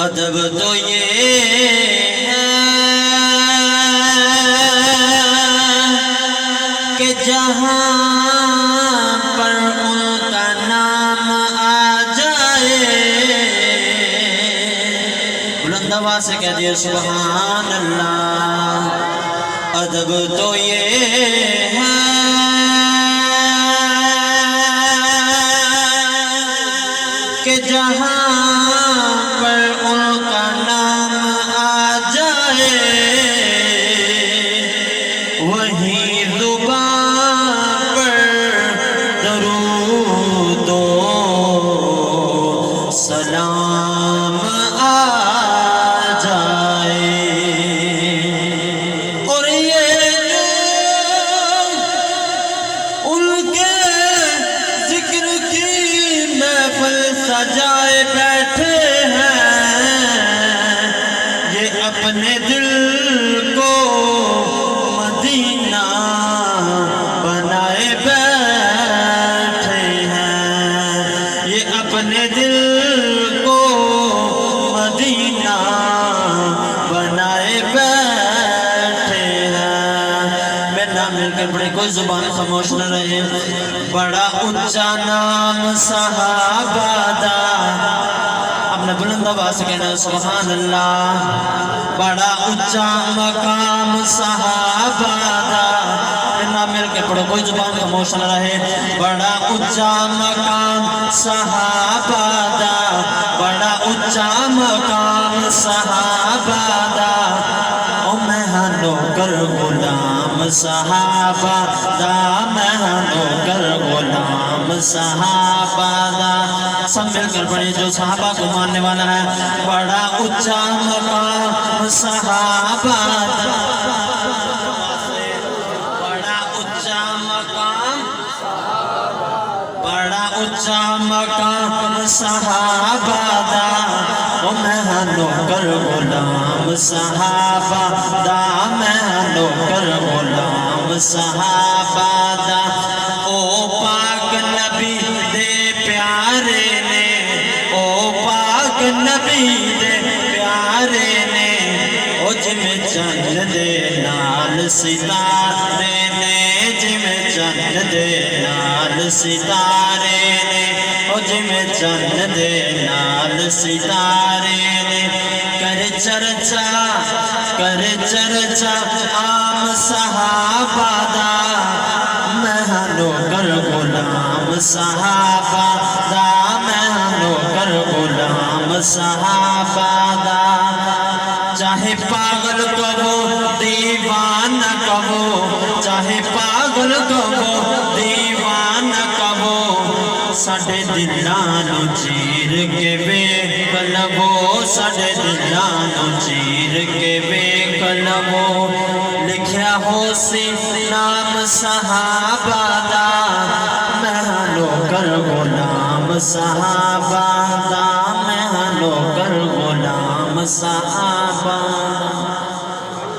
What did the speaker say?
ادب تو یہ ہے کہ جہاں پر ان کا نام آ جائے بلند آواز سے کہہ دیے سبحان اللہ۔ ادب تو یہ ہے کہ جہاں پر ان کا نام آ جائے وہیں زبان پر درود و سلام آ جائے۔ اور یہ ان کے ذکر کی محفل سجائے بیٹھے ہیں، یہ اپنے دل کو مدینہ بنائے بیٹھے ہیں، یہ اپنے دل کو مدینہ بنائے بیٹھے ہیں۔ میں نام مل کر پڑھے کوئی زبان خاموش نہ رہے۔ بڑا اونچا نام صحابہ دا، اپنے بلند آواز سے کہنا سبحان اللہ۔ بڑا اونچا مقام صحابہ دا، نام مل کے پڑھو کوئی زبان خاموش نہ رہے۔ بڑا اونچا مقام صحابہ دا، بڑا اونچا مقام صحابہ دا، او میں ہاں نوکر غلام صحابہ دا، میں ہاں نوکر غلام صحابہ دا۔ سب مل کر پڑھیں جو صحابہ کو ماننے والا ہے۔ بڑا اونچا مقام صحابہ دا، بڑا اونچا مقام، بڑا اونچا مقام صحابہ دا، او میں ہاں نوکر غلام صحابہ دا، میں ہاں نوکر غلام صحابہ دا۔ او پاک نبی دے پیارے نے، او پاک نبی دے پیارے نے، او جم چند دے نال ستارے نے، جم چند دے نال ستارے نے، او جم چند دے نال ستارے نے، کر چرچا کر چرچا عام صحابہ دا، میں ہاں نوکر غلام صحابہ دا، میں ہاں نوکر غلام صحابہ دا۔ چاہے پاگل کہو دیوانہ کہو، چاہے پاگل کہو دیوانہ کہو، ساڈے دلاں نوں چیر کے ویکھ لو، ساڈے دلاں نوں چیر کے ویکھ لو۔ لکھیا ہو سی نام صحابہ دا، میں ہاں نوکر غلام صحابہ دا، میں ہاں نوکر غلام صحابہ